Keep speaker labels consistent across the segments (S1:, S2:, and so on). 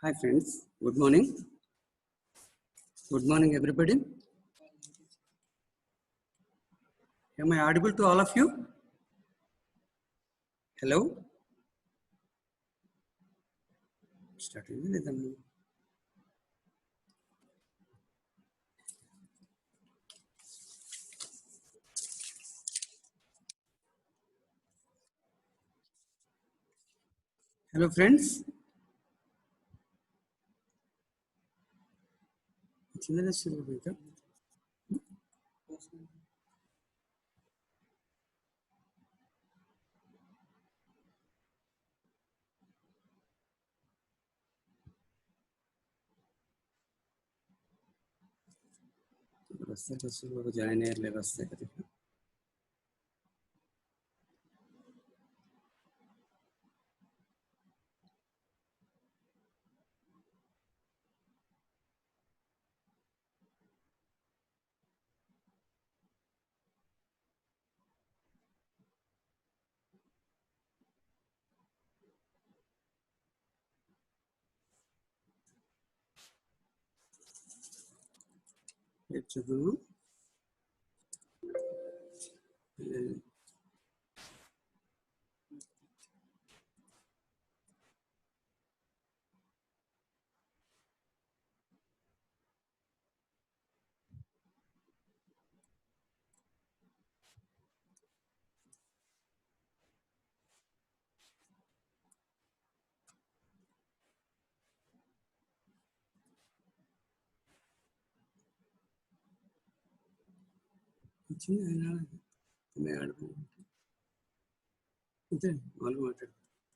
S1: Hi friends, good morning. Good morning everybody. Am I audible to all of you? Hello? Starting with them. Hello friends.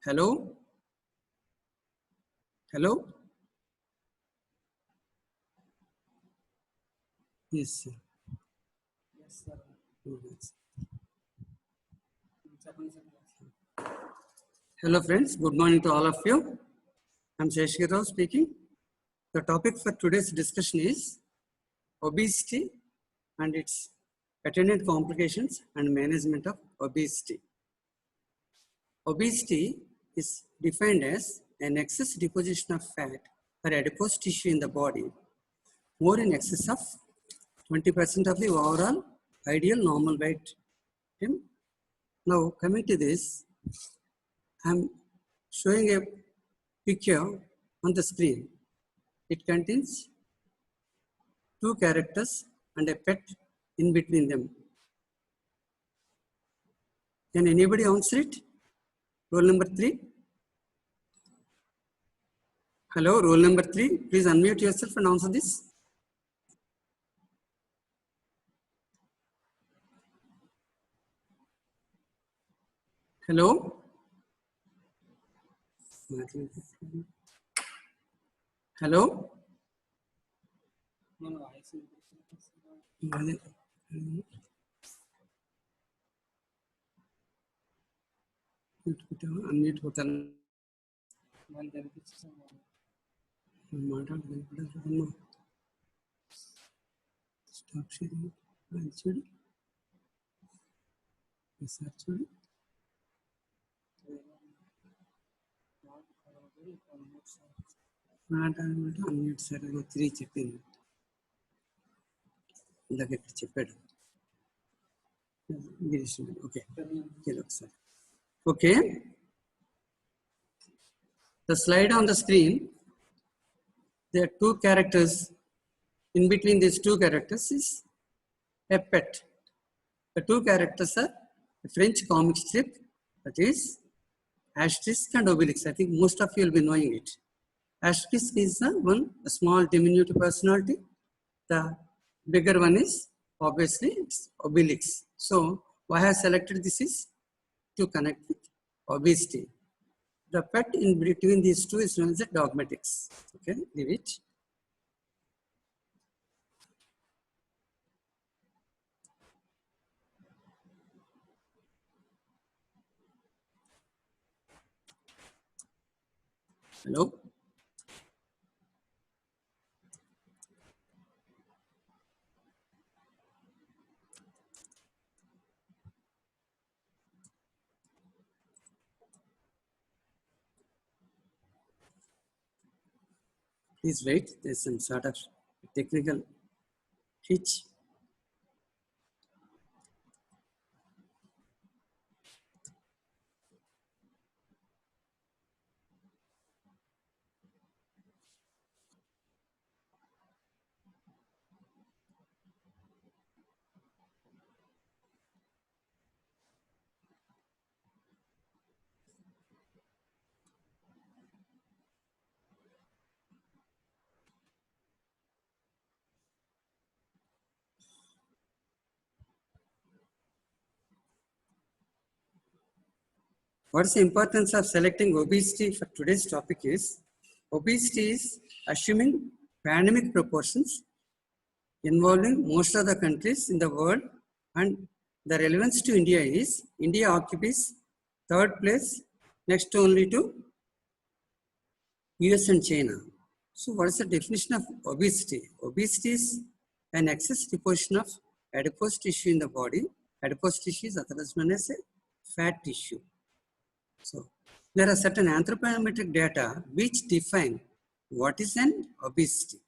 S1: Hello? Hello? Yes, sir. Yes, sir. Hello friends, good morning to all of you. I'm Sheshikar Rao speaking. The topic for today's discussion is obesity and its attendant complications and management of obesity. Obesity is defined as an excess deposition of fat or adipose tissue in the body, more in excess of 20% of the overall ideal normal weight. Okay? Now coming to this, I'm showing a picture on the screen. It contains two characters and a pet in between them. Can anybody answer it? Roll number 3. Hello, roll number 3. Please unmute yourself and answer this. Hello? Hello? Unmute होता Stop sharing. Answer. Research. Unmute sir. 3 చెప్పింది ఇందాక ఇక్కడ చెప్పాడు okay ఒకసారి okay the slide on the screen, there are two characters. In between these two characters is a pet. The two characters are a French comic strip, that is Asterisk and Obelix. I think most of you will be knowing it. Asterisk is a small diminutive personality. The bigger one is obviously it's Obelix. So why I have selected this is to connect with obesity. The pet in between these two is known as the dogmatics. Okay, leave it. Hello. Please wait, there's some sort of technical hitch. What's the importance of selecting obesity for today's topic is, obesity is assuming pandemic proportions involving most of the countries in the world, and the relevance to India is, India occupies third place next only to US and China. So what is the definition of obesity? Obesity is an excess deposition of adipose tissue in the body. Adipose tissue is otherwise known as a fat tissue. So there are certain anthropometric data which define what is an obesity.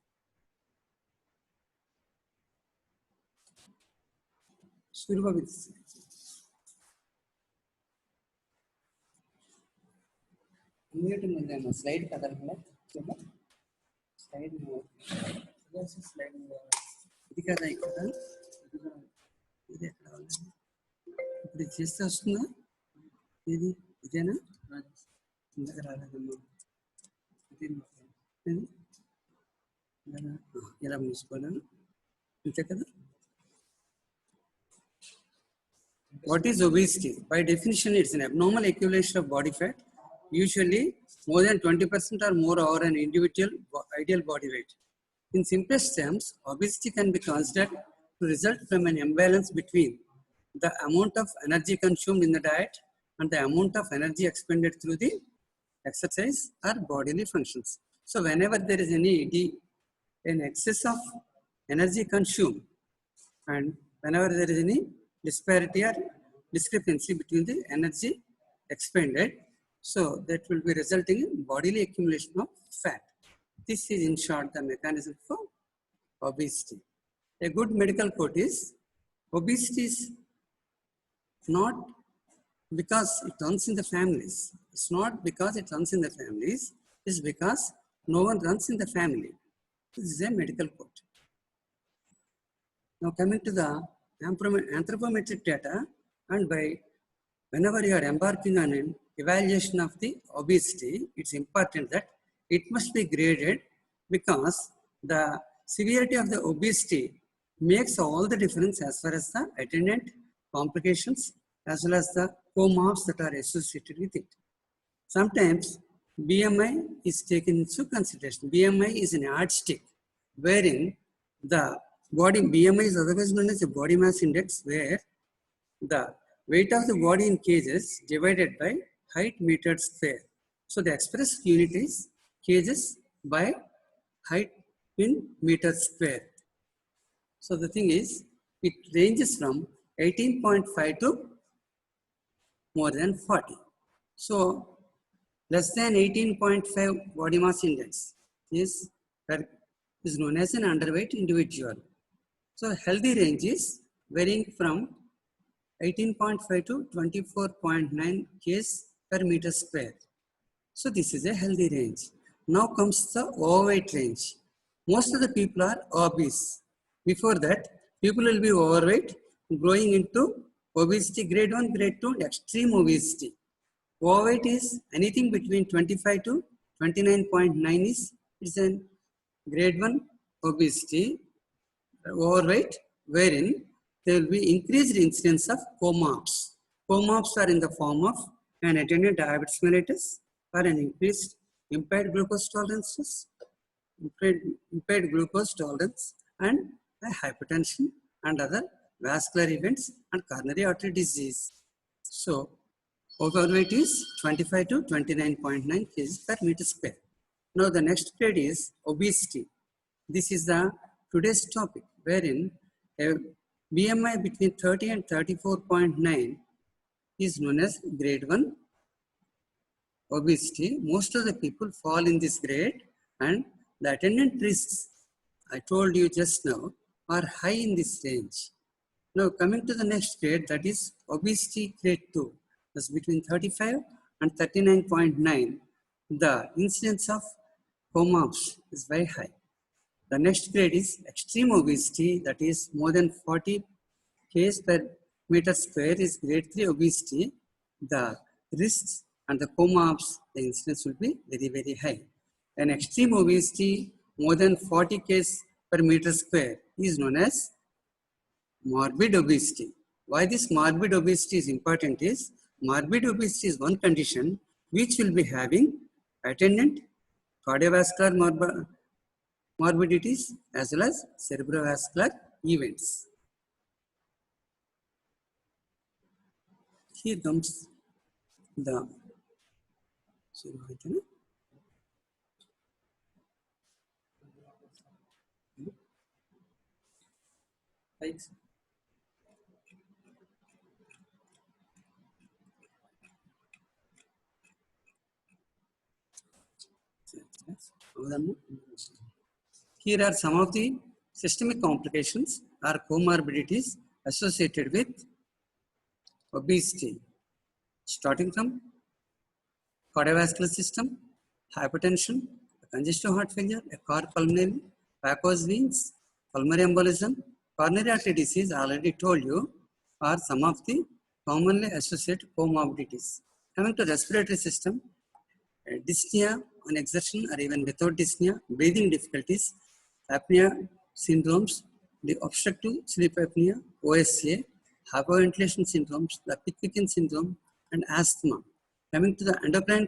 S1: Slide ఇది కదా ఇక్కడ ఇది ఎక్కడ ఇప్పుడు ఇది చేస్తే వస్తుందా ఇది ఇదేనా ఇందాక రాలేదమ్మా ఇలా మూసుకోవాలను అంతే కదా. What is obesity? By definition, it's an abnormal accumulation of body fat, usually more than 20% or more over an individual ideal body weight. In simplest terms, obesity can be considered to result from an imbalance between the amount of energy consumed in the diet and the amount of energy expended through the exercise or bodily functions. So whenever there is an excess of energy consumed, and whenever there is any disparity or discrepancy between the energy expended, so that will be resulting in bodily accumulation of fat. This is in short the mechanism for obesity. A good medical quote is, obesity is not because it runs in the families. It's not because it runs in the families. It's because no one runs in the family. This is a medical quote. Now coming to the anthropometric data, and by whenever you are embarking on an evaluation of the obesity, it's important that it must be graded, because the severity of the obesity makes all the difference as far as the attendant complications as well as the co-morbs that are associated with it. Sometimes BMI is taken into consideration. BMI is an yardstick wherein the body, BMI is otherwise known as a body mass index, where the weight of the body in kgs divided by height metered square. So the expressed unit is kgs by height in meter square. So the thing is, it ranges from 18.5 to more than 40. So less than 18.5 body mass index is known as an underweight individual. So healthy range is varying from 18.5 to 24.9 kgs per meter square. So this is a healthy range. Now comes the overweight range. Most of the people are obese. Before that, people will be overweight, growing into obesity grade 1, grade 2, extreme obesity. Overweight is anything between 25 to 29.9 is a grade 1 obesity. Overweight, wherein there will be increased incidence of co-morbs. Co-morbs are in the form of an attendant diabetes mellitus, or an increased impaired glucose tolerances, impaired glucose tolerance, and hypertension and other vascular events and coronary artery disease. So overweight is 25 to 29.9 kg per meter square. Now the next grade is obesity. This is the today's topic, wherein a BMI between 30 and 34.9 is known as grade 1 obesity. Most of the people fall in this grade, and The attendant risks, I told you just now, are high in this range. Now coming to the next grade, that is obesity grade 2. That's between 35 and 39.9. The incidence of COMAPS is very high. The next grade is extreme obesity, that is more than 40 kg per meter square is grade 3 obesity. The risks and the COMAPS, the incidence will be very, very high. An extreme obesity more than 40 kg per meter square is known as morbid obesity. Why this morbid obesity is important is, morbid obesity is one condition which will be having attendant cardiovascular morbidities as well as cerebrovascular events. Here comes the thanks. Here are some of the systemic complications or comorbidities associated with obesity, starting from cardiovascular system, hypertension, congestive heart failure, a cor pulmonary, varicose veins, pulmonary embolism, coronary artery disease, I already told you, are some of the commonly associated comorbidities. Coming to respiratory system, dyspnea on exertion or even without dyspnea, breathing difficulties, apnea syndromes, the obstructive sleep apnea, OSA, hyperventilation syndromes, the Pickwickian syndrome, and asthma. Coming to the endocrine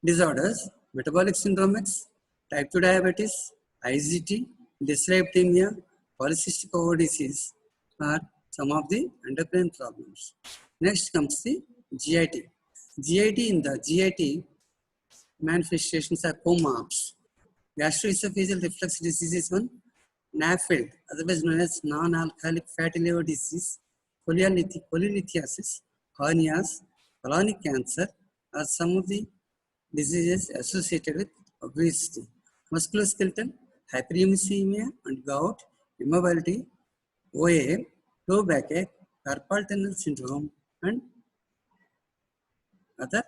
S1: disorders, metabolic syndromics, type 2 diabetes, IGT, dyslipidemia, polycystic ovary disease are some of the endocrine problems. Next comes the GIT. In the GIT, manifestations are COMAPS. Gastroesophageal reflux disease is one. NAFLD, otherwise known as non-alcoholic fatty liver disease, polylithiasis, hernias, colonic cancer are some of the diseases associated with obesity. Musculoskeletal, hyperemia and gout, immobility, OA, low backache, carpal tunnel syndrome, and other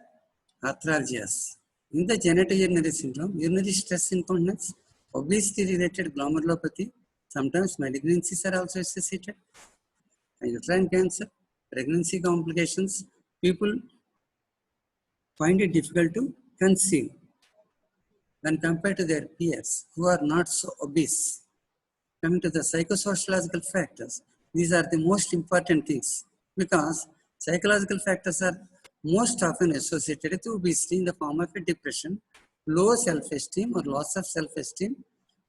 S1: arthralgias. In the genitourinary syndrome, urinary stress incontinence, obesity-related glomerulopathy, sometimes malignancies are also associated, and uterine cancer, pregnancy complications, people find it difficult to conceive when compared to their peers who are not so obese. Coming to the psychosociological factors, these are the most important things because psychological factors are most often associated with obesity in the form of a depression, low self-esteem or loss of self-esteem,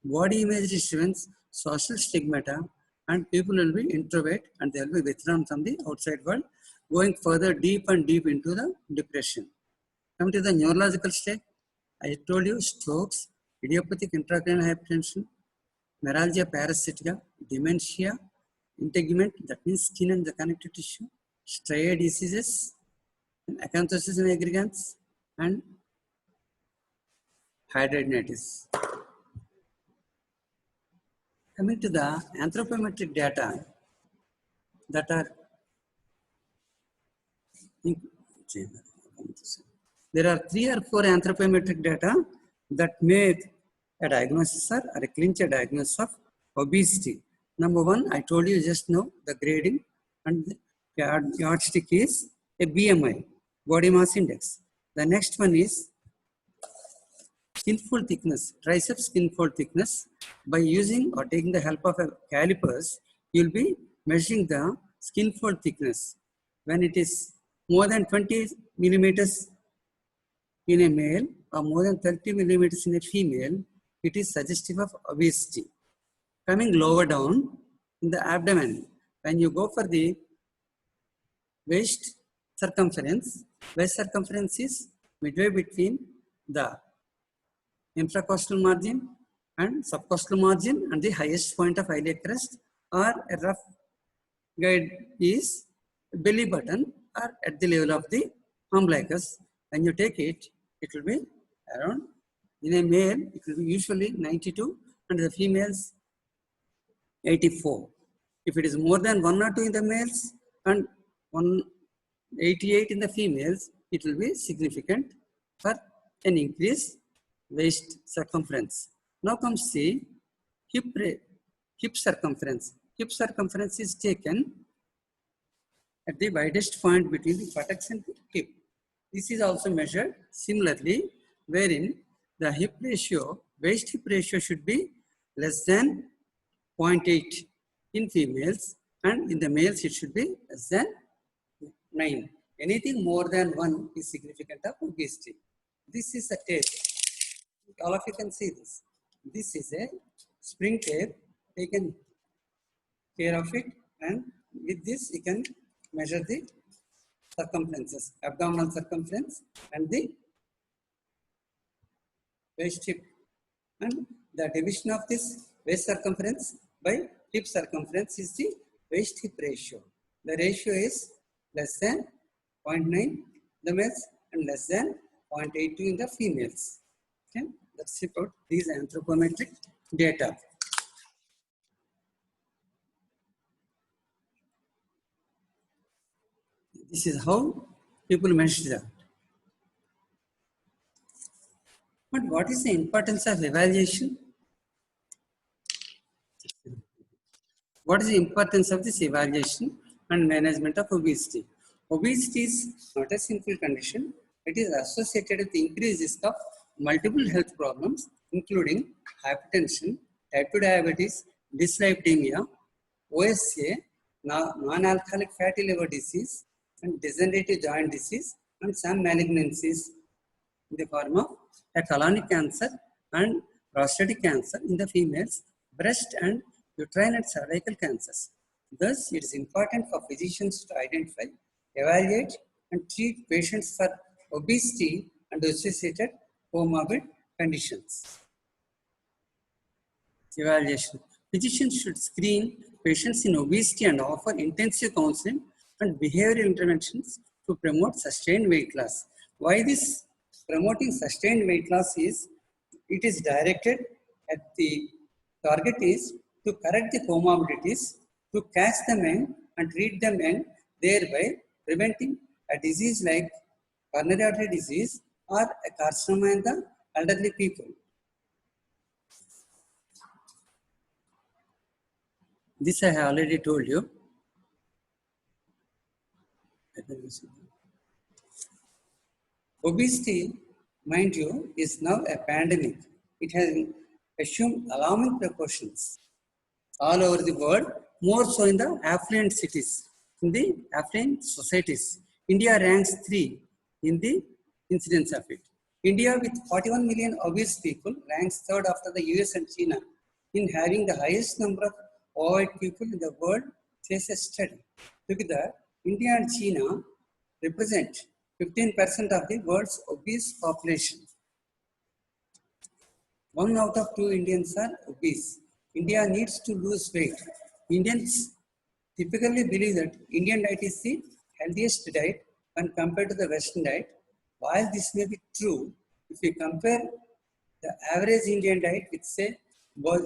S1: body image disturbance, social stigmata, and people will be introvert and they will be withdrawn from the outside world, going further deep and deep into the depression. Coming to the neurological state, I told you strokes, idiopathic intracranial hypertension, neuralgia parasitica, dementia, integument, that means skin and the connective tissue, striae diseases, acanthosis nigricans, and hidradenitis. Coming to the anthropometric data that are there are 3 or 4 anthropometric data that make a diagnosis or a clinical diagnosis of obesity. Number 1, I told you just now, the grading, and the yardstick is a BMI, body mass index. The next one is skin fold thickness, triceps skin fold thickness. By using or taking the help of a calipers, you will be measuring the skin fold thickness. When it is more than 20 millimeters in a male or more than 30 millimeters in a female, it is suggestive of obesity. Coming lower down in the abdomen, when you go for the waist circumference is midway between the infracostal margin and subcostal margin and the highest point of iliac crest, or a rough guide is belly button or at the level of the umbilicus. When you take it, it will be around In a male, it will be usually 92 and the females 84. If it is more than 1 or 2 in the males and 188 in the females, it will be significant for an increased waist circumference. Now comes the hip circumference. Hip circumference is taken at the widest point between the buttocks and the hip. This is also measured similarly, wherein the hip ratio, waist hip ratio should be less than 0.8 in females, and in the males it should be less than 9. Anything more than 1 is significant of obesity. This is a tape. All of you can see this. This is a spring tape. Taken care of it, and with this you can measure the circumferences, abdominal circumference and the waist hip, and the division of this waist circumference by hip circumference is the waist hip ratio. The ratio is less than 0.9 in the males and less than 0.82 in the females. Okay, that's about these anthropometric data. This is how people measure that. But what is the importance of evaluation? What is the importance of this evaluation and management of obesity? Obesity is not a simple condition. It is associated with increased risk of multiple health problems, including hypertension, type 2 diabetes, dyslipidemia, OSA, non-alcoholic fatty liver disease, and degenerative joint disease, and some malignancies in the form of a colonic cancer and prostatic cancer in the females, breast and uterine and cervical cancers. Thus, it is important for physicians to identify, evaluate, and treat patients for obesity and associated comorbid conditions. Evaluation. Physicians should screen patients in obesity and offer intensive counseling and behavioral interventions to promote sustained weight loss. Why this promoting sustained weight loss is, it is directed at the target is to correct the comorbidities, to catch them young and treat them young, thereby preventing a disease like coronary artery disease or a carcinoma in the elderly people. This I have already told you. Obesity, mind you, is now a pandemic. It has assumed alarming proportions all over the world, more so in the affluent cities, in the affluent societies. India ranks 3 in the incidence of it. India, with 41 million obese people, ranks 3rd after the US and China in having the highest number of overweight people in the world, says a study. Together, India and China represent 15% of the world's obese population. 1 out of 2 Indians are obese. India needs to lose weight. Indians typically believe that Indian diet is the healthiest diet when compared to the Western diet. While this may be true, if we compare the average Indian diet with, say,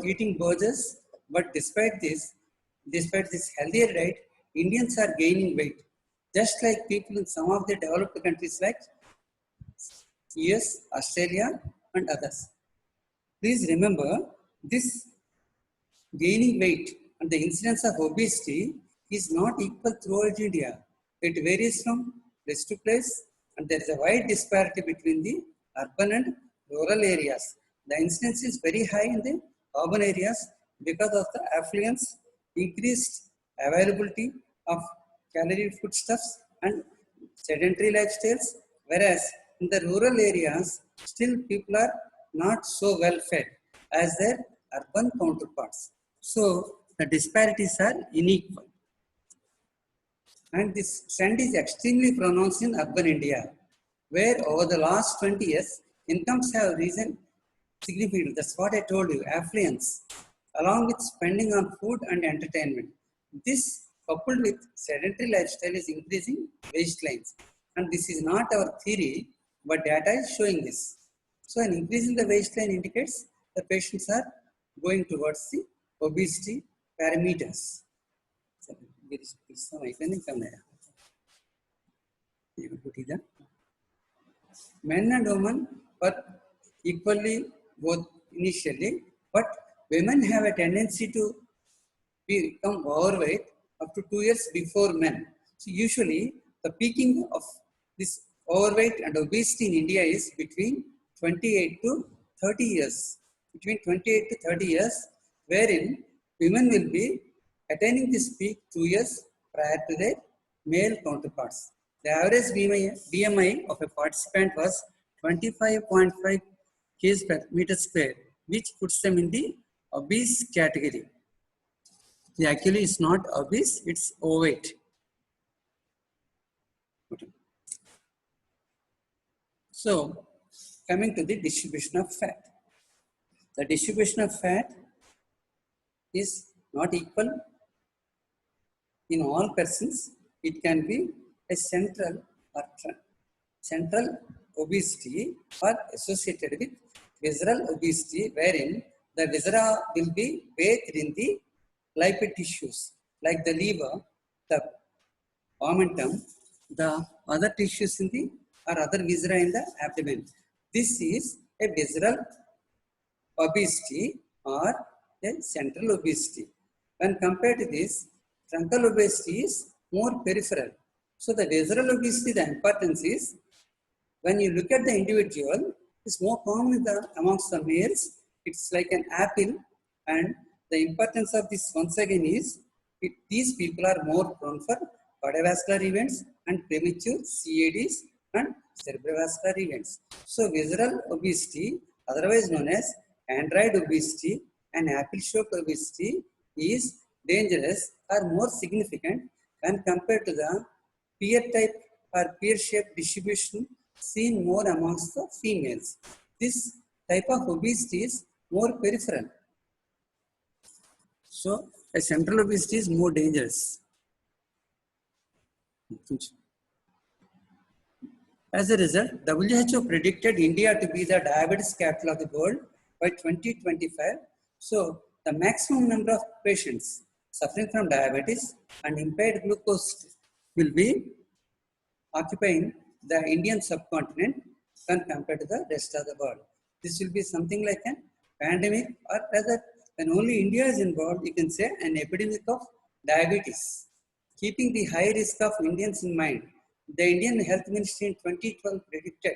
S1: eating burgers, but despite this healthier diet, Indians are gaining weight, just like people in some of the developed countries like US, Australia, and others. Please remember, this gaining weight and the incidence of obesity is not equal throughout India. It varies from place to place, and there is a wide disparity between the urban and rural areas. The incidence is very high in the urban areas because of the affluence, increased availability of calorie foodstuffs and sedentary lifestyles, whereas in the rural areas, still people are not so well fed as their urban counterparts. So the disparities are unequal. And this trend is extremely pronounced in urban India, where over the last 20 years, incomes have risen significantly. That's what I told you, affluence, along with spending on food and entertainment. This, coupled with sedentary lifestyle, is increasing waistlines. And this is not our theory, but data is showing this. So an increase in the waistline indicates the patients are going towards the obesity parameters. Men and women are equally both initially, but women have a tendency to become overweight up to 2 years before men. So usually the peaking of this overweight and obesity in India is between 28 to 30 years. Between 28 to 30 years, wherein women will be attaining this peak 2 years prior to their male counterparts. The average BMI of a participant was 25.5 kg per meter square, which puts them in the obese category. Actually, it's not obese, it's overweight. Okay. So, coming to the distribution of fat. The distribution of fat is not equal in all persons. It can be a central obesity or associated with visceral obesity, wherein the viscera will be bathed in the lipid tissues like the liver, the omentum, the other tissues in the or other viscera in the abdomen. This is a visceral obesity or a central obesity. When compared to this, truncal obesity is more peripheral. So the visceral obesity, the importance is when you look at the individual, it's more common amongst the males. It's like an apple, and the importance of this once again is these people are more prone for cardiovascular events and premature CADs and cerebrovascular events. So visceral obesity, otherwise known as android obesity and apple-shaped obesity, is dangerous or more significant when compared to the pear type or pear-shaped distribution seen more amongst the females. This type of obesity is more peripheral. So a central obesity is more dangerous. As a result, WHO predicted India to be the diabetes capital of the world by 2025. So the maximum number of patients suffering from diabetes and impaired glucose will be occupying the Indian subcontinent when compared to the rest of the world. This will be something like a pandemic, or rather, when only India is involved, you can say an epidemic of diabetes. Keeping the high risk of Indians in mind, the Indian Health Ministry in 2012 predicted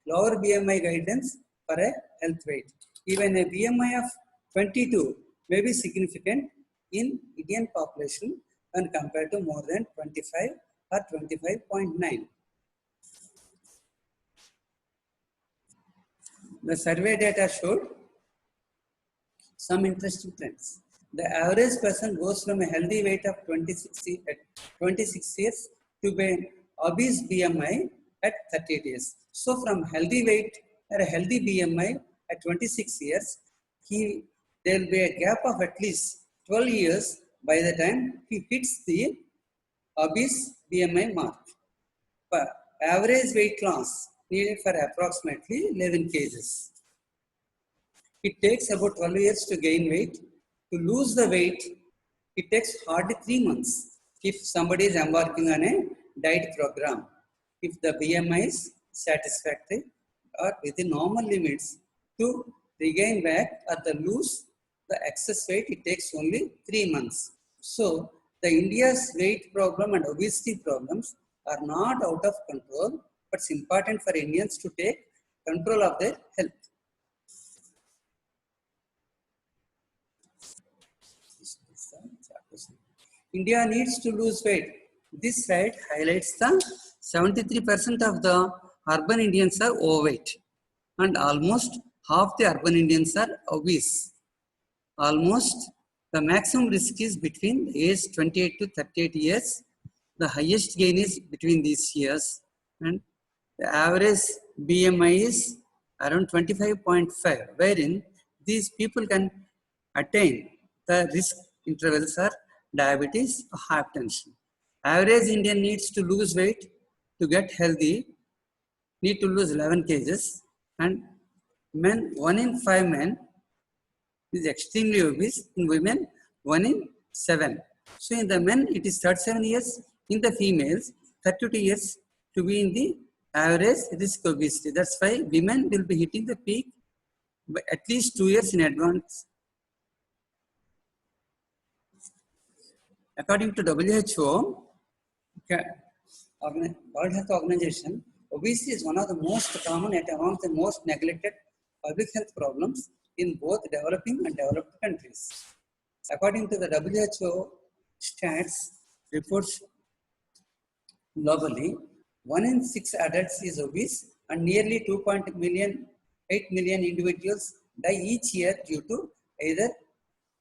S1: lower BMI guidance for a health weight. Even a BMI of 22 may be significant in Indian population when compared to more than 25 or 25.9. The survey data showed some interesting trends. The average person goes from a healthy weight of 26 years to an obese BMI at 38 years. So from healthy weight or a healthy BMI at 26 years, there will be a gap of at least 12 years by the time he hits the obese BMI mark. But average weight loss needed for approximately 11 kgs. It takes about 12 years to gain weight. To lose the weight, it takes hardly 3 months if somebody is embarking on a diet program. If the BMI is satisfactory or within normal limits, to regain back or to lose the excess weight, it takes only 3 months. So the India's weight problem and obesity problems are not out of control, but it's important for Indians to take control of their health. India needs to lose weight. This slide highlights the 73% of the urban Indians are overweight and almost half the urban Indians are obese. Almost the maximum risk is between age 28 to 38 years. The highest gain is between these years, and the average BMI is around 25.5, wherein these people can attain the risk intervals are diabetes or hypertension. Average Indian needs to lose weight to get healthy, need to lose 11 kgs, and men, 1 in 5 men is extremely obese. In women, 1 in 7. So in the men, it is 37 years. In the females, 32 years to be in the average risk obesity. That's why women will be hitting the peak by at least 2 years in advance. According to WHO, World Health Organization, obesity is one of the most common and among the most neglected public health problems in both developing and developed countries. According to the WHO stats reports globally, 1 in 6 adults is obese and nearly 2.8 million individuals die each year due to either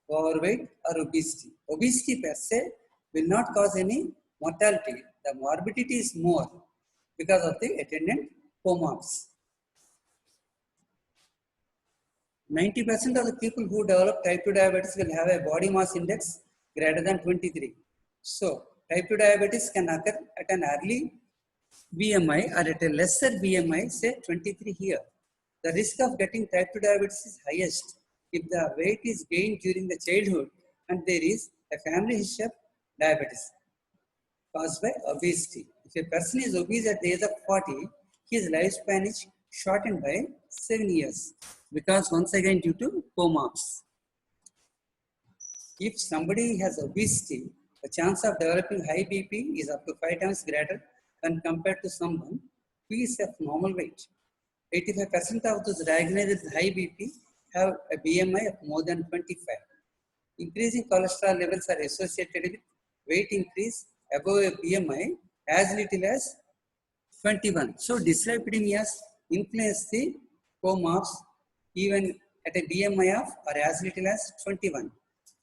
S1: overweight or obesity. Obesity per se will not cause any mortality. The morbidity is more because of the attendant comorbidities. 90% of the people who develop type 2 diabetes will have a body mass index greater than 23. So, type 2 diabetes can occur at an early BMI or at a lesser BMI, say 23 here. The risk of getting type 2 diabetes is highest if the weight is gained during the childhood and there is a family history of diabetes caused by obesity. If a person is obese at the age of 40, his lifespan is shortened by 7 years because once again due to comorbidities. If somebody has obesity, the chance of developing high BP is up to 5 times greater when compared to someone who is of normal weight. 85% of those diagnosed with high BP have a BMI of more than 25. Increasing cholesterol levels are associated with weight increase above a BMI as little as 21. So dyslipidemias influence the comorbidities even at a BMI of or as little as 21.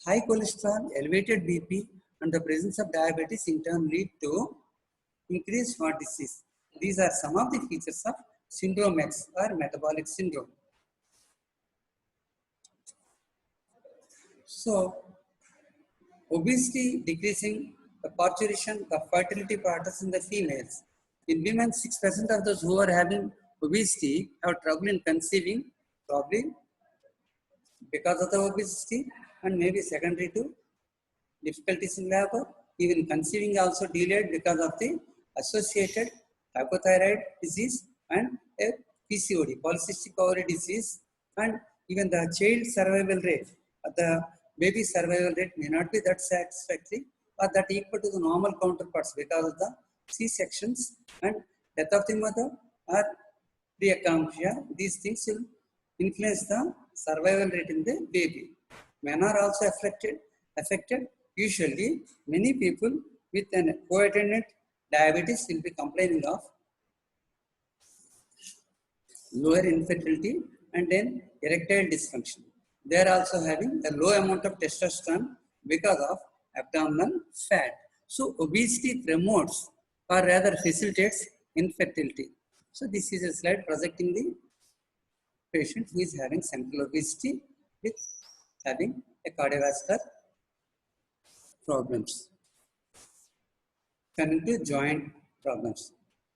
S1: High cholesterol, elevated BP, and the presence of diabetes in turn lead to increased heart disease. These are some of the features of syndrome X or metabolic syndrome. So, obesity decreasing the parturition, the fertility patterns in the females. In women, 6% of those who are having obesity have trouble in conceiving, probably because of the obesity and maybe secondary to difficulties in labor. Even conceiving also delayed because of the associated hypothyroid disease and a PCOD, polycystic ovary disease, and even the child survival rate, the baby survival rate may not be that satisfactory or that equal to the normal counterparts because of the C-sections and death of the mother or preeclampsia. These things will influence the survival rate in the baby. Men are also affected. Usually, many people with an co-attendant diabetes will be complaining of lower infertility and then erectile dysfunction. They are also having a low amount of testosterone because of abdominal fat. So, obesity promotes or rather facilitates infertility. So, this is a slide projecting the patient who is having central obesity with having a cardiovascular problems. Coming to joint problems.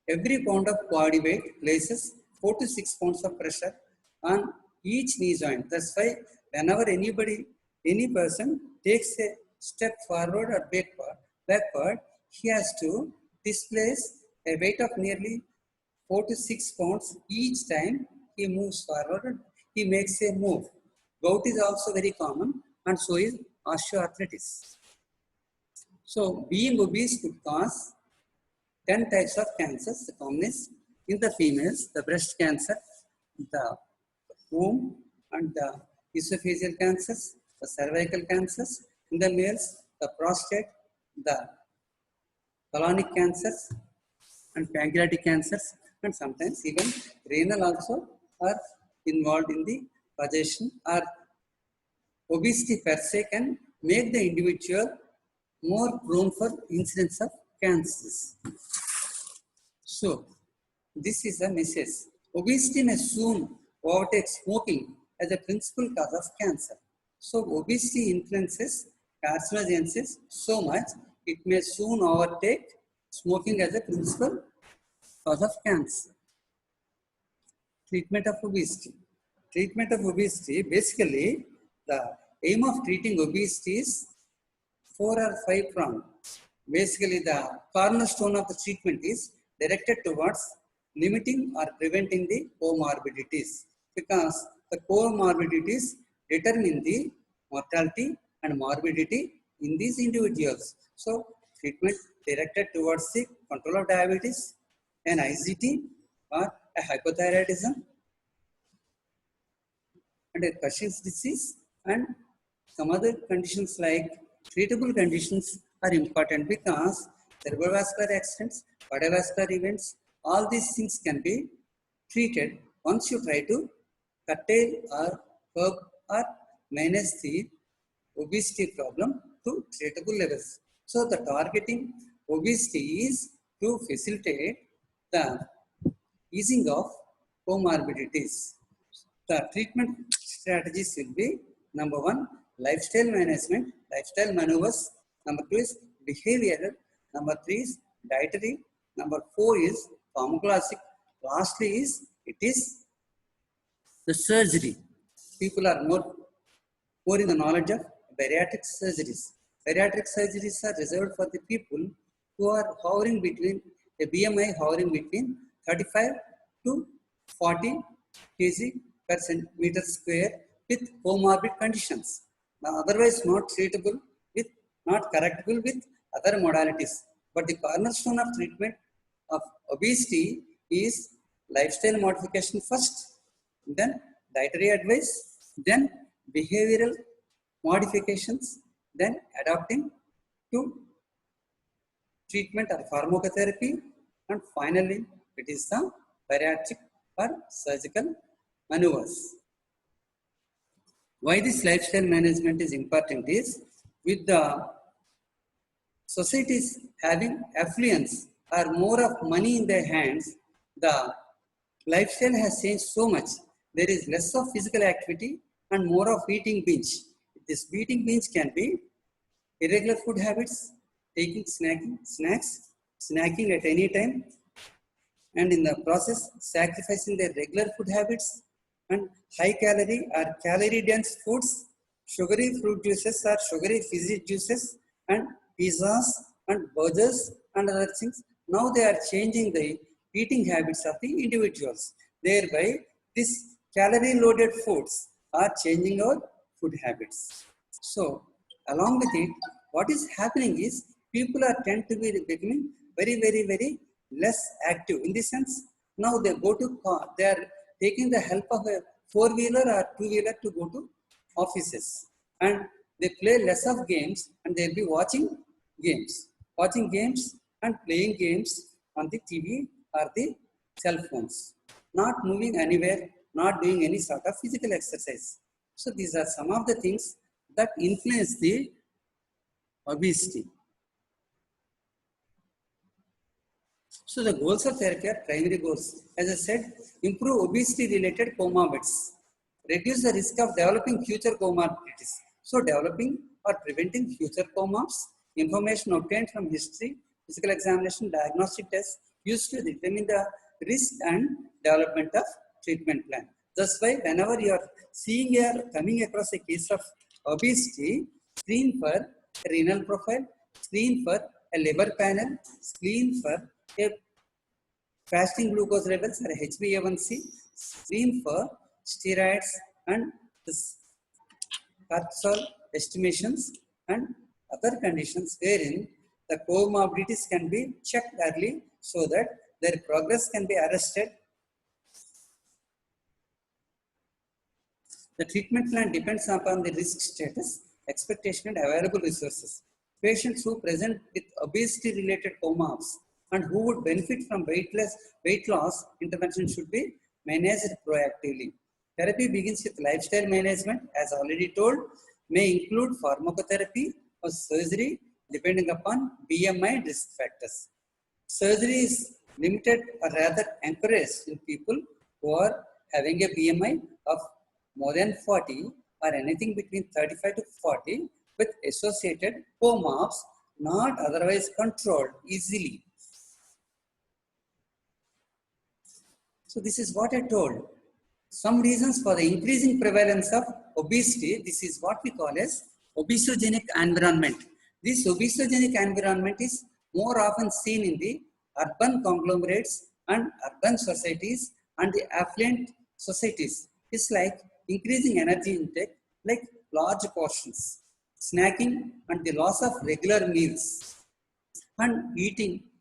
S1: Every pound of body weight places 4 to 6 pounds of pressure on each knee joint. That's why whenever any person takes a step forward or backward, he has to displace a weight of nearly 4 to 6 pounds each time he moves forward. He makes a move. Gout is also very common, and so is osteoarthritis. So, being obese could cause 10 types of cancers. The common is in the females, the breast cancer, the womb and the esophageal cancers, the cervical cancers. In the males, the prostate, the colonic cancers and pancreatic cancers, and sometimes even renal also are involved in the causation. Or obesity per se can make the individual more prone for incidence of cancers. So, this is a message. Obesity may soon overtake smoking as a principal cause of cancer. So, obesity influences carcinogenesis so much, it may soon overtake smoking as a principal cause of cancer. Treatment of obesity. treatment of obesity, basically the aim of treating obesity is 4 or 5 pronged. Basically, the cornerstone of the treatment is directed towards limiting or preventing the comorbidities, because the comorbidities determine the mortality and morbidity in these individuals. So, treatment directed towards the control of diabetes, an IGT or a hypothyroidism, and a Cushing's disease, and some other conditions like treatable conditions are important, because cerebrovascular accidents, cardiovascular events, all these things can be treated once you try to curtail or curb or manage the obesity problem to treatable levels. So the targeting obesity is to facilitate the easing of comorbidities. The treatment strategies will be: number one, lifestyle management, lifestyle maneuvers. Number two is behavioral. Number three is dietary. Number four is pharmacologic. Lastly is the surgery. People are more in the knowledge of bariatric surgeries. Bariatric surgeries are reserved for the people who are hovering between a BMI hovering between 35 to 40 kg per centimeter square with comorbid conditions. Now, otherwise not treatable with, not correctable with other modalities. But the cornerstone of treatment of obesity is lifestyle modification first, then dietary advice, then behavioral modifications, then adapting to treatment or pharmacotherapy, and finally it is the bariatric or surgical maneuvers. Why this lifestyle management is important is, with the societies having affluence or more of money in their hands, the lifestyle has changed so much. There is less of physical activity and more of eating binge. This eating binge can be irregular food habits, taking snacking at any time, and in the process sacrificing their regular food habits, and high calorie or calorie dense foods, sugary fruit juices or sugary fizzy juices, and pizzas and burgers and other things. Now they are changing the eating habits of the individuals. Thereby, these calorie loaded foods are changing our food habits. So, along with it, what is happening is, people are tend to be becoming very less active, in the sense, now they go to car, they are taking the help of a 4-wheeler or 2-wheeler to go to offices, and they play less of games, and they'll be watching games and playing games on the TV or the cell phones, not moving anywhere, not doing any sort of physical exercise. So these are some of the things that influence the obesity. So the goals of therapy are primary goals. As I said, improve obesity-related comorbidities, reduce the risk of developing future comorbidities. So developing or preventing future comorbs, information obtained from history, physical examination, diagnostic tests used to determine the risk and development of treatment plan. That's why whenever you are seeing or coming across a case of obesity, screen for a renal profile, screen for a liver panel, screen for a fasting glucose levels or HbA1c, screen for steroids and this cortisol estimations and other conditions wherein the comorbidities can be checked early so that their progress can be arrested. The treatment plan depends upon the risk status, expectation and available resources. Patients who present with obesity-related comorbs and who would benefit from weight loss intervention should be managed proactively. Therapy begins with lifestyle management, as already told, may include pharmacotherapy or surgery depending upon BMI risk factors. Surgery is limited or rather encouraged in people who are having a BMI of more than 40 or anything between 35 to 40 with associated comorbs not otherwise controlled easily. So this is what I told. some reasons for the increasing prevalence of obesity. This is what we call as obesogenic environment. This obesogenic environment is more often seen in the urban conglomerates and urban societies and the affluent societies. It's like increasing energy intake, like large portions, snacking and the loss of regular meals, and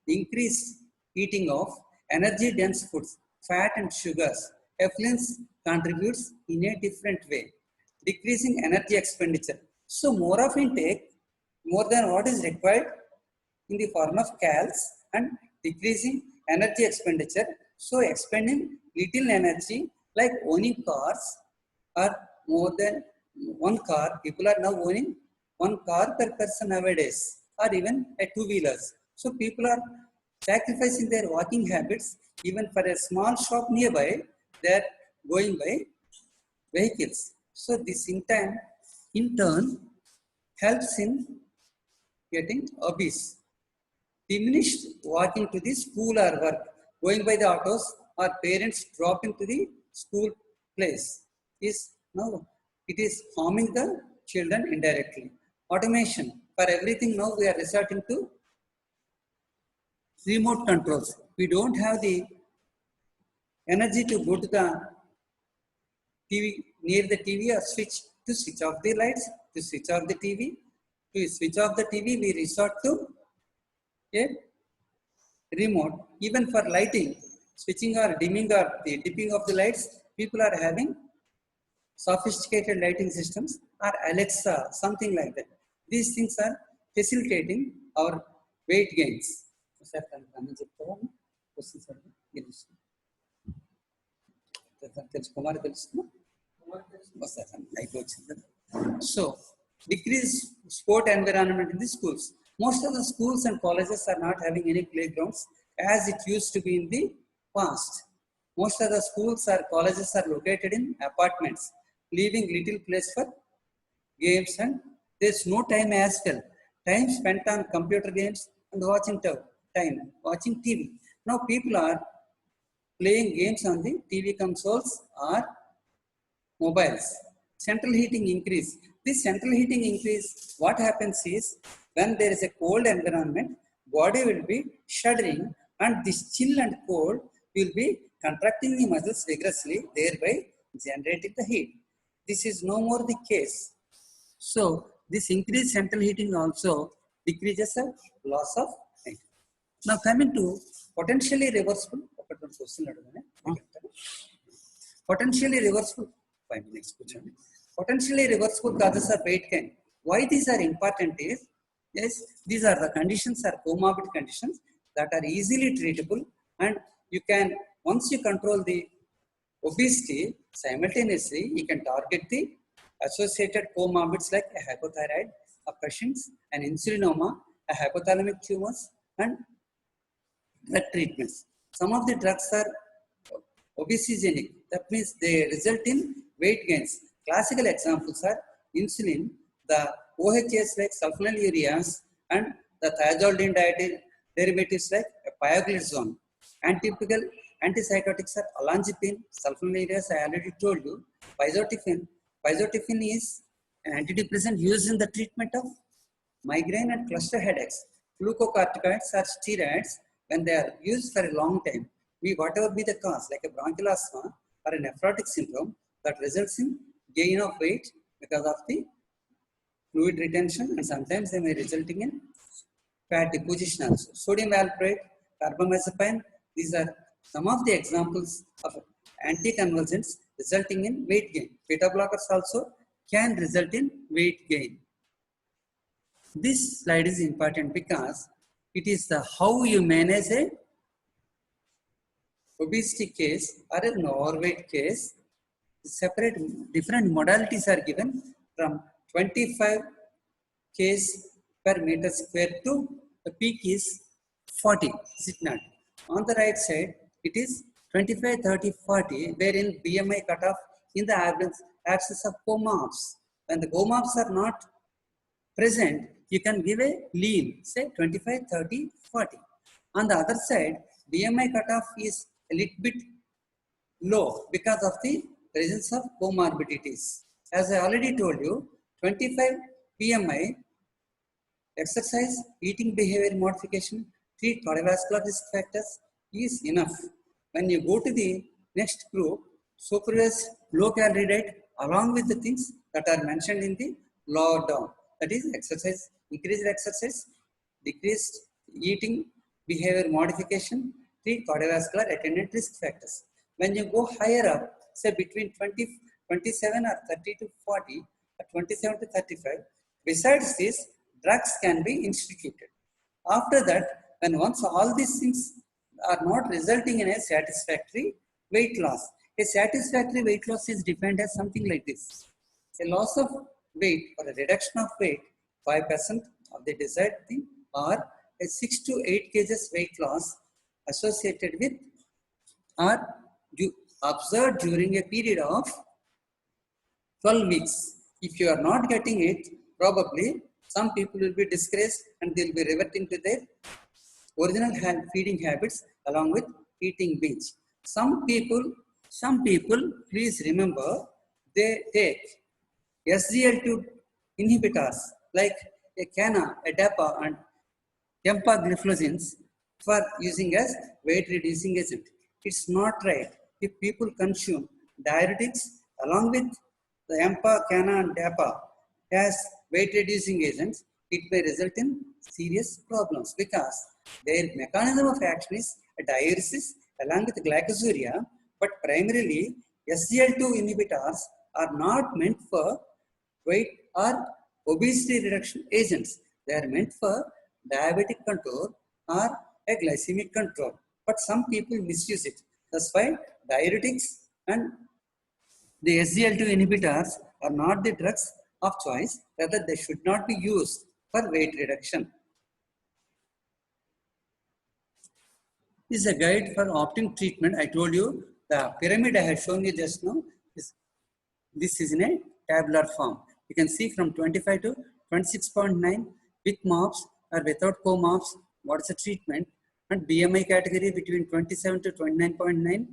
S1: increased eating of energy dense foods, fat and sugars. Affluence contributes in a different way, decreasing energy expenditure. So more of intake, more than what is required in the form of calories, and decreasing energy expenditure. So expending little energy, like owning cars or more than one car. People are now owning one car per person nowadays, or even a two-wheelers. So people are sacrificing their walking habits. Even for a small shop nearby, they are going by vehicles. So this in turn helps in getting obese. Diminished walking to the school or work, going by the autos, or parents dropping to the school place is now it is harming the children indirectly. Automation, for everything now we are resorting to remote controls. We don't have the energy to go to the TV, near the TV, or switch off the lights, to switch off the TV. To switch off the TV, we resort to a remote. Even for lighting, switching or dimming or the dipping of the lights, people are having sophisticated lighting systems or Alexa, something like that. These things are facilitating our weight gains. So, decrease sport environment in the schools. Most of the schools and colleges are not having any playgrounds as it used to be in the past. Most of the schools or colleges are located in apartments, leaving little place for games, and there's no time as well. Time spent on computer games and watching TV. Now people are playing games on the TV consoles or mobiles. Central heating increase. This central heating increase, what happens is when there is a cold environment, body will be shuddering, and this chill and cold will be contracting the muscles vigorously, thereby generating the heat. This is no more the case. So this increased central heating also decreases the loss of height. Now coming to potentially reversible. Potentially reversible. Potentially reversible causes of weight gain. Why these are important is, yes, these are the conditions are comorbid conditions that are easily treatable, and you can, once you control the obesity, simultaneously you can target the associated comorbids like a hypothyroid, a Cushing's, an insulinoma, a hypothalamic tumors, and drug treatments. Some of the drugs are obesogenic. That means they result in weight gains. Classical examples are insulin, the OHS like sulfonylureas, and the thiazolidine derivatives like pioglitazone. Atypical antipsychotics are olanzapine, sulfonylureas, I already told you. Pizotifin. Pizotifin is an antidepressant used in the treatment of migraine and cluster headaches. Glucocorticoids are steroids when they are used for a long time. Whatever be the cause, like a bronchial asthma or a nephrotic syndrome, that results in gain of weight because of the fluid retention, and sometimes they may resulting in fat deposition also. Sodium valproate, carbamazepine, these are some of the examples of anticonvulsants resulting in weight gain. Beta blockers also can result in weight gain. This slide is important because it is the how you manage a obesity case or an overweight case. Separate different modalities are given from 25 kgs per meter square to the peak is 40. Is it not? On the right side, it is 25, 30, 40, wherein BMI cutoff in the absence of comorbids. When the comorbids are not present, you can give a lean, say 25, 30, 40. On the other side, BMI cutoff is a little bit low because of the presence of comorbidities. As I already told you, 25 PMI, exercise, eating behavior modification, treat cardiovascular risk factors is enough. When you go to the next group, supervise low calorie diet along with the things that are mentioned in the lower down. That is exercise, increased exercise, decreased eating behavior modification, treat cardiovascular attendant risk factors. When you go higher up, say between 27 or 30 to 40, or 27 to 35, besides this, drugs can be instituted. After that, when once all these things are not resulting in a satisfactory weight loss, a satisfactory weight loss is defined as something like this. A loss of weight or a reduction of weight, 5% of the desired thing, or a 6 to 8 kgs weight loss associated with or observed during a period of 12 weeks. If you are not getting it, probably some people will be disgraced and they will be reverting to their original feeding habits along with eating binge. Some people, please remember, they take SGLT2 inhibitors like a cana, a DAPA and empagliflozins for using as weight reducing agent. It's not right. If people consume diuretics along with the EMPA, CANA and DAPA as weight reducing agents, it may result in serious problems because their mechanism of action is a diuresis along with glycosuria, but primarily SGLT2 inhibitors are not meant for weight or obesity reduction agents. They are meant for diabetic control or a glycemic control, but some people misuse it. That's why diuretics and the SGLT2 inhibitors are not the drugs of choice, rather they should not be used for weight reduction. This is a guide for optimum treatment. I told you the pyramid I have shown you just now. This is in a tabular form. You can see from 25 to 26.9 with MOPS or without co-MOPS, what is the treatment, and BMI category between 27 to 29.9,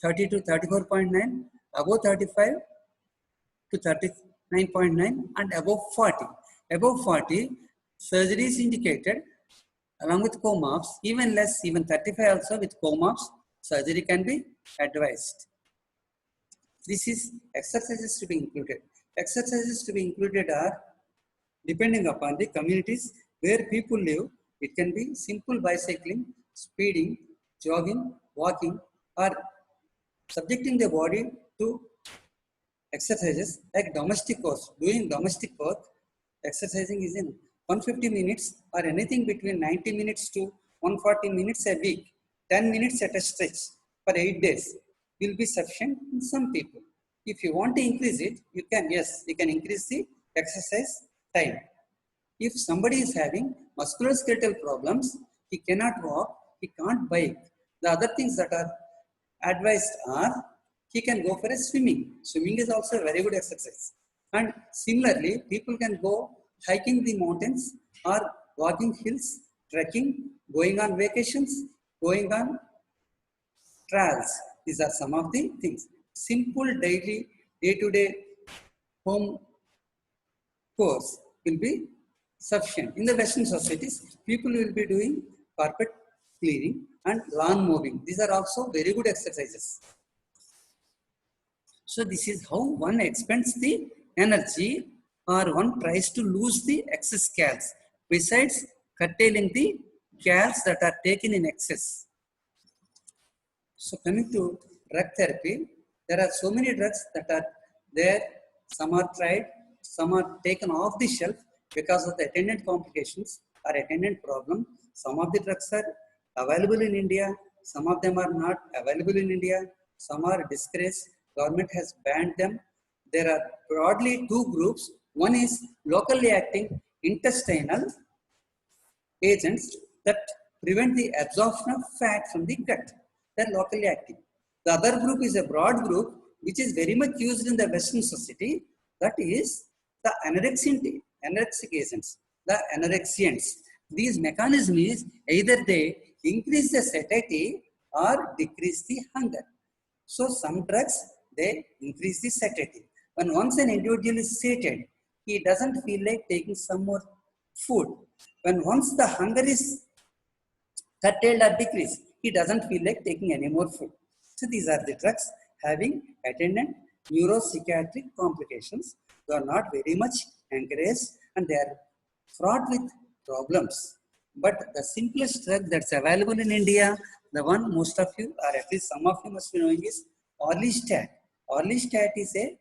S1: 30 to 34.9, above 35 to 39.9 and above 40. Above 40, surgery is indicated along with co-MOPS, even less, even 35 also with co-MOPS, surgery can be advised. This is exercises to be included. Exercises to be included are depending upon the communities where people live. It can be simple bicycling, speeding, jogging, walking, or subjecting the body to exercises like domestic work. Doing domestic work, exercising is in 150 minutes or anything between 90 minutes to 140 minutes a week. 10 minutes at a stretch for 8 days will be sufficient in some people. If you want to increase it, you can, yes, you can increase the exercise time. If somebody is having musculoskeletal problems, he cannot walk, he can't bike. The other things that are advised are, he can go for a swimming. Swimming is also a very good exercise. And similarly, people can go hiking the mountains or walking hills, trekking, going on vacations, going on trials. These are some of the things. Simple daily, day-to-day home course will be sufficient. In the Western societies, people will be doing carpet cleaning and lawn mowing. These are also very good exercises. So this is how one expends the energy or one tries to lose the excess calories, besides curtailing the calories that are taken in excess. So coming to drug therapy, there are so many drugs that are there. Some are tried, some are taken off the shelf because of the attendant complications or attendant problem. Some of the drugs are available in India, some of them are not available in India, some are disgraced. Government has banned them. There are broadly two groups. One is locally acting intestinal agents that prevent the absorption of fat from the gut. They are locally acting. The other group is a broad group which is very much used in the Western society. That is the anorexic agents, the anorexians. These mechanisms is either they increase the satiety or decrease the hunger. So some drugs,
S2: they increase the satiety. When once an individual is sated, he doesn't feel like taking some more food. When once the hunger is curtailed or decreased, he doesn't feel like taking any more food. So these are the drugs having attendant neuropsychiatric complications. They are not very much encouraged and they are fraught with problems. But the simplest drug that's available in India, the one most of you, or at least some of you must be knowing, is Orlistat. Orlistat is a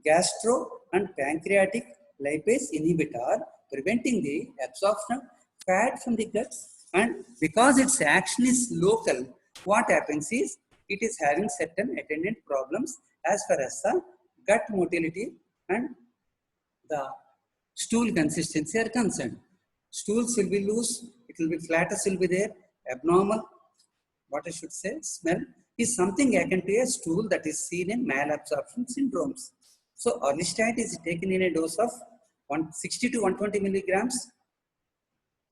S2: gastro and pancreatic lipase inhibitor, preventing the absorption of fat from the gut. And because its action is local, what happens is it is having certain attendant problems as far as the gut motility and the stool consistency are concerned. Stools will be loose, it will be flatus will be there, abnormal, what I should say, smell is something akin to a stool that is seen in malabsorption syndromes. So Orlistat is taken in a dose of 160 to 120 milligrams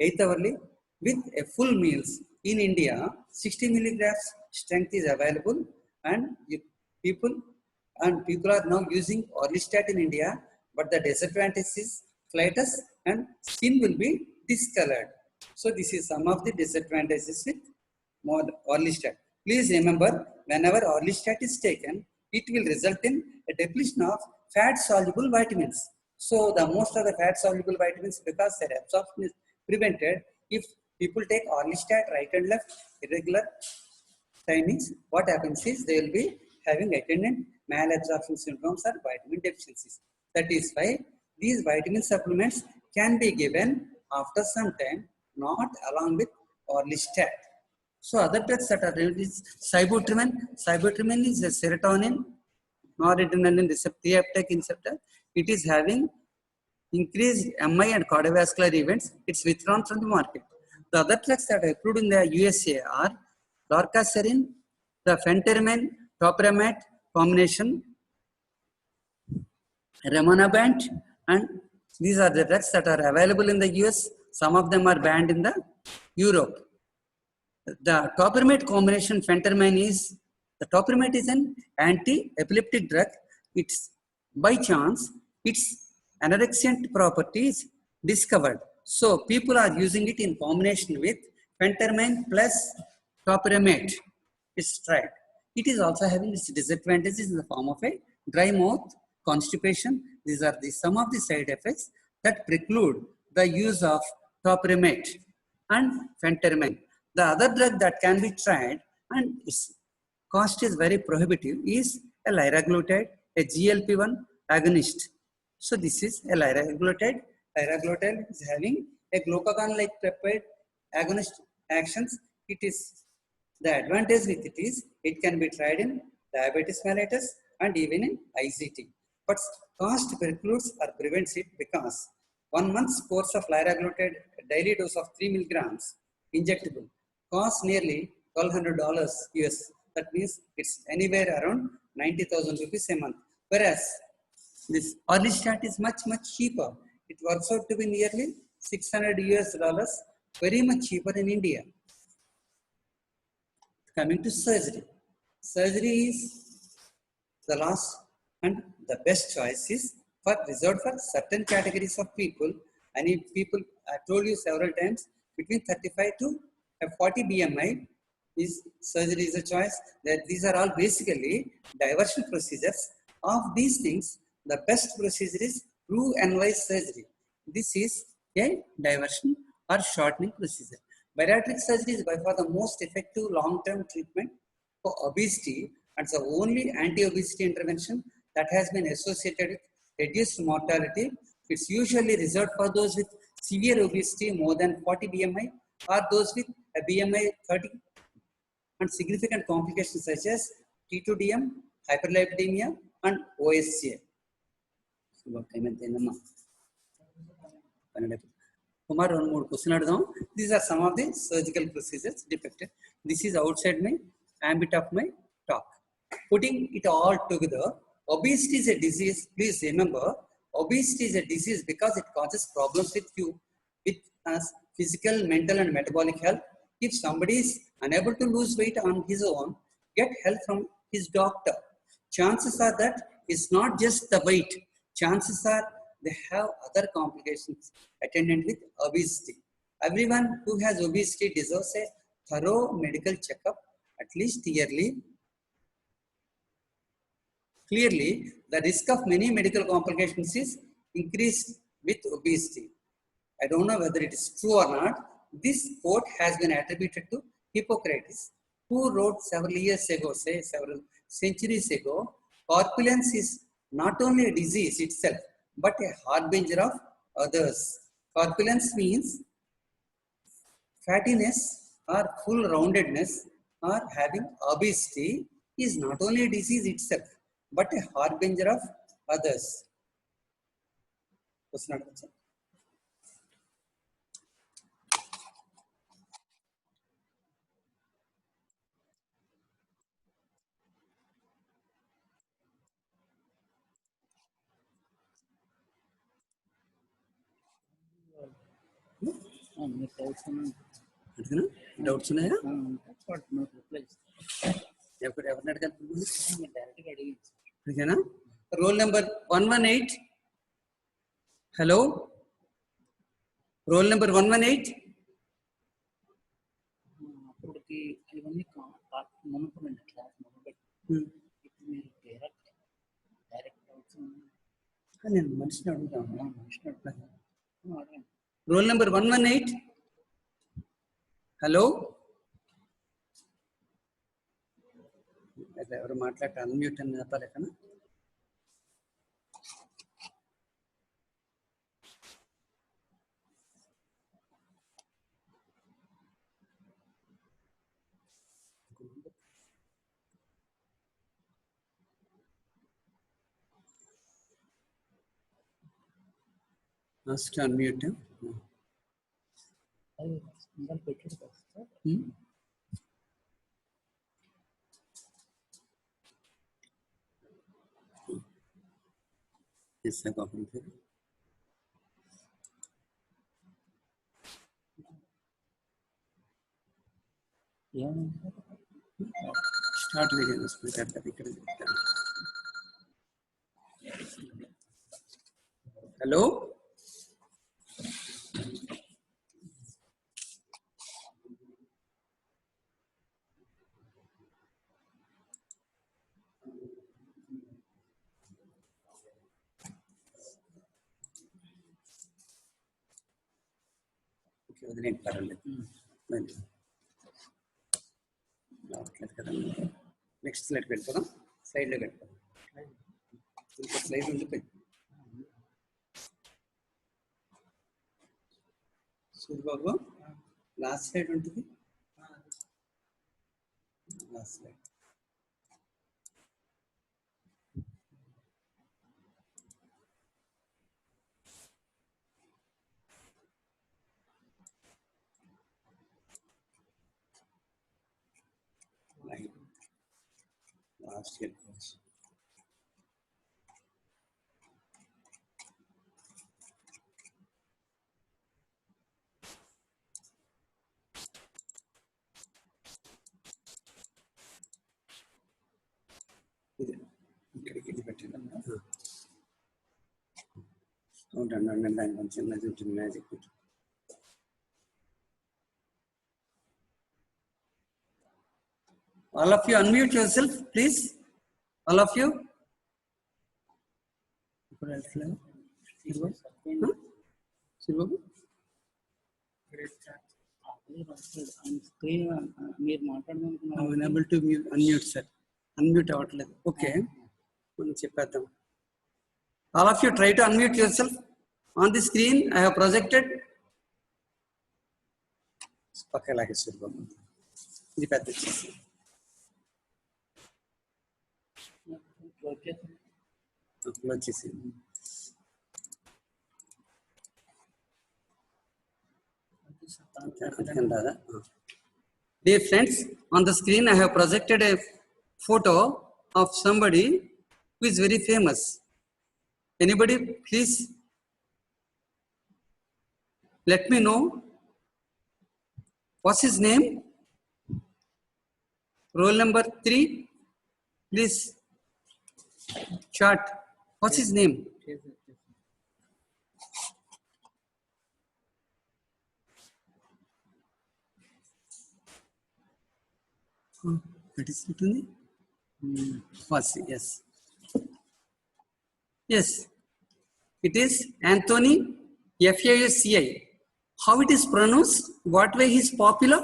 S2: 8th hourly with a full meals. In India, 60 milligrams strength is available and people are now using Orlistat in India, but the disadvantage is flatus and skin will be discolored. So this is some of the disadvantages with Orlistat. Please remember, whenever Orlistat is taken, it will result in a depletion of fat-soluble vitamins. So the most of the fat-soluble vitamins, because their absorption is prevented, if people take Orlistat right and left, irregular timings, what happens is they will be having attendant malabsorption syndromes or vitamin deficiencies. That is why these vitamin supplements can be given after some time, not along with Orlistat. So other drugs that are is sibutramine. Sibutramine is a serotonin, noradrenaline receptor, uptake receptor. It is having increased MI and cardiovascular events. It's withdrawn from the market. The other drugs that are approved in the USA are lorcaserin, the phentermine, topiramate combination, Ramonabant, and these are the drugs that are available in the US. Some of them are banned in the Europe. The topiramate combination phentermine is, the topiramate is an anti-epileptic drug. It's by chance, its anorexiant properties discovered. So people are using it in combination with phentermine plus topiramate. It's tried. It is also having its disadvantages in the form of a dry mouth, constipation. These are some of the side effects that preclude the use of topiramate and phentermine. The other drug that can be tried and its cost is very prohibitive is a liraglutide, a GLP-1 agonist. So this is a liraglutide. Liraglutide is having a glucagon-like peptide agonist actions. It is the advantage with it is it can be tried in diabetes mellitus and even in ICT. But cost precludes or prevents it because 1 month's course of liraglutide, daily dose of 3 milligrams injectable, costs nearly $1,200 US. That means it's anywhere around 90,000 rupees a month. Whereas this Orlistat is much cheaper. It works out to be nearly $600 US, very much cheaper in India. Coming to surgery. Surgery is the last and the best choice is reserved for certain categories of people. And if people, I told you several times, between 35 to 40 BMI is surgery is a choice. That these are all basically diversion procedures. Of these things, the best procedure is Roux-en-Y surgery. This is a diversion or shortening procedure. Bariatric surgery is by far the most effective long-term treatment for obesity and it's the only anti-obesity intervention that has been associated with reduced mortality. It's usually reserved for those with severe obesity more than 40 BMI or those with a BMI 30 and significant complications such as T2DM, hyperlipidemia and OSCA. Kumar, one more question. These are some of the surgical procedures depicted. This is outside my ambit of my talk. Putting it all together, obesity is a disease. Please remember, obesity is a disease because it causes problems with us, physical, mental, and metabolic health. If somebody is unable to lose weight on his own, get help from his doctor. chances are that it's not just the weight. Chances are they have other complications attendant with obesity. Everyone who has obesity deserves a thorough medical checkup at least yearly. Clearly, the risk of many medical complications is increased with obesity. I don't know whether it is true or not. This quote has been attributed to Hippocrates, who wrote several years ago, say several centuries ago, corpulence is not only a disease itself, but a harbinger of others. Corpulence means fattiness or full roundedness or having obesity is not only a disease itself, but a harbinger of others. Question answer.
S3: మీరు doubts ఉన్నాయి
S1: అడిగినా doubts ఉన్నాయా
S3: నాకు reply
S1: ఎవరిని అడగాలి
S3: మీరు డైరెక్ట్గా అడిగి
S1: అడిగానా roll number 118 hello roll number 118
S3: అప్పటికి ఇవన్నీ మునుకునండి క్లాస్ మొదలుపెట్టి ఇప్పుడు మీరు డైరెక్ట్ డౌట్స్
S1: నేను మనిషిని అడుగుతాను
S3: మనిషిని అడగండి
S1: రోల్ నెంబర్ 118 హలో ఎవరు మాట్లాడటం అన్మ్యూట్ అని చెప్పాలి కదా Must unmute him.
S3: అది ఇందాక పెట్టాడు కదా sir
S1: Yes, I got him.
S3: ఏమైంది
S1: Start video. Hello. వదిలేండి పర్వాలేదు రావట్లేదు కదా నెక్స్ట్ స్లైడ్కి వెళ్ళిపోదాం స్లైడ్లో వెళ్ళిపోదాం ఇంకో స్లైడ్ ఉండిపోయింది సూర్యబాబు లాస్ట్ స్లైడ్ ఉంటుంది last slide last year course ఇది ఇక్కడికి ఇది పెట్టండి అవునండి దాని కొంచెం చిన్నది ఉంటుంది magic All of you unmute yourself, please. All of you.
S3: Screen మీరు మాట్లాడమనుకున్నారు
S1: I'm unable to unmute, sir. Unmute అవ్వట్లేదు. Okay. మనం చెప్పేద్దాం. All of you try to unmute yourself. On the screen, I have projected. పక్కలాగే Suryababu ఇది పెద్ద వచ్చేసింది Dear friends, on the screen I have projected a photo of somebody who is very famous. Anybody please let me know what's his name? Roll number 3, please chart. What's his name? That is it only. Fassi, yes. Yes, it is Anthony Fasci. How it is pronounced? What way he is popular?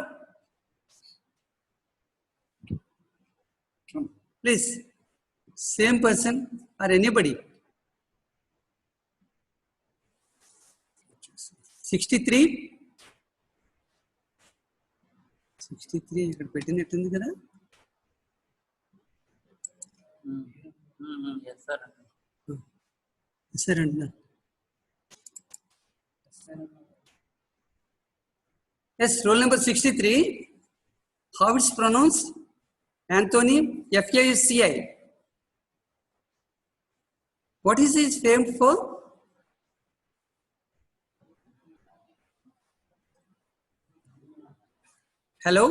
S2: Trump.
S1: Please, same person or anybody? 63. 63 ఇక్కడ పెట్టినట్టుంది కదా.
S3: Yes sir
S1: సరే అండి. Yes, roll number 63. How it's pronounced? Anthony Fasci. What is he famed for? Hello?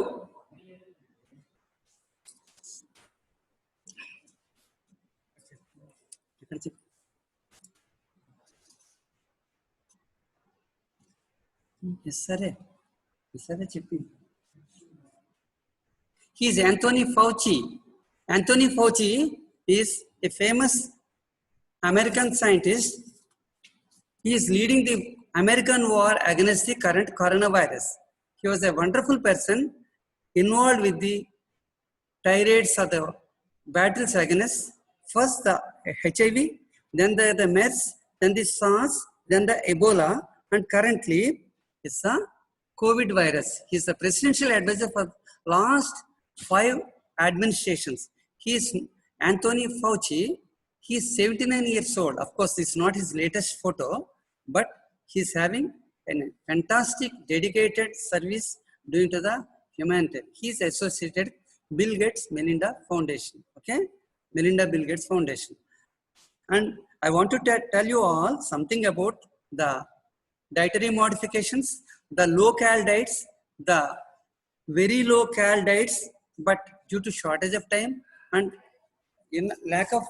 S1: Yes, sir. Yes, sir. He is Anthony Fauci. Anthony Fauci is a famous American scientist. He is leading the American war against the current coronavirus. He was a wonderful person involved with the tirades of the battles against first the HIV, then the MERS, then the SARS, then the Ebola, and currently it's the COVID virus. He is the presidential advisor for last 5 administrations. He is Anthony Fauci. He is 79 years old. Of course, this is not his latest photo, but he is having a fantastic dedicated service doing to the humanity. He is associated Bill Gates Melinda Foundation. Okay, Melinda Bill Gates Foundation. And I want to tell you all something about the dietary modifications, the low cal diets, the very low cal diets, but due to shortage of time and in lack of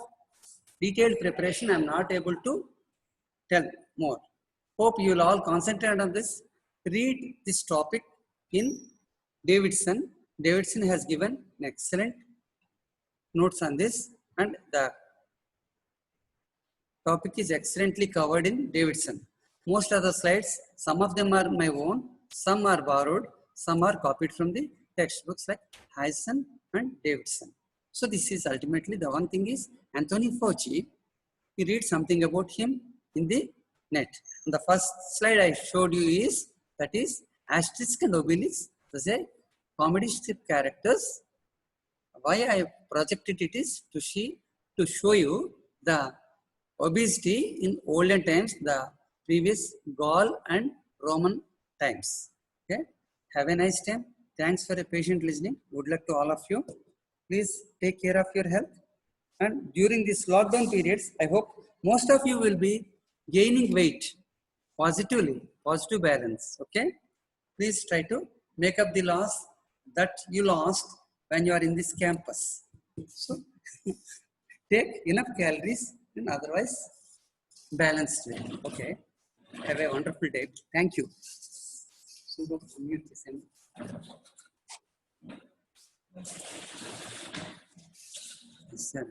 S1: detailed preparation, I am not able to tell more. Hope you will all concentrate on this. Read this topic in Davidson. Davidson has given an excellent notes on this, and the topic is excellently covered in Davidson. Most of the slides, some of them are my own, some are borrowed, some are copied from the textbooks like Hyson and Davidson. So this is ultimately the one thing is Anthony Fauci. You read something about him in the net. And the first slide I showed you is that is Asterix and Obelix. Those are comedy strip characters. Why I projected it is to show you the obesity in olden times, the previous Gaul and Roman times. Okay. Have a nice time. Thanks for a patient listening. Good luck to all of you. Please take care of your health. And during this lockdown periods, I hope most of you will be gaining weight positively, positive balance. Okay. Please try to make up the loss that you lost when you are in this campus. So take enough calories and otherwise balanced way. Okay. Have a wonderful day. Thank you. So go mute this end. Sir.